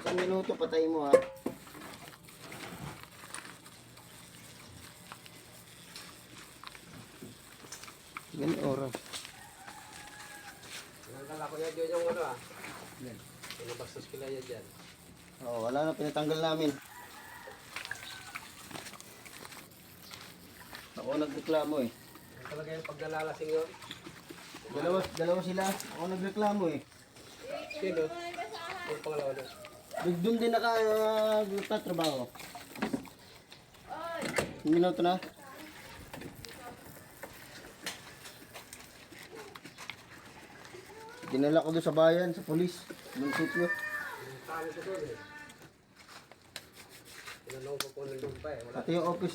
Isang minuto, patay mo ha. Ganyan oras. Nangkala ko yan yung ano ah. Yan. Pinabastos kila yan dyan. Oh, wala na, pinatanggal namin. Ako nagreklamo eh. Yan talaga yung pag nalalasing yun. Dalawa sila. Ako nagreklamo eh. Sino? Yung pangalawa doon. Doon din nagtatrabaho. Yung minuto na. Dinala ko doon sa bayan, sa polis, ng sityo. Yung talo ko doon eh. Tinanong ko kung nandun pa eh. Wala. Pati yung office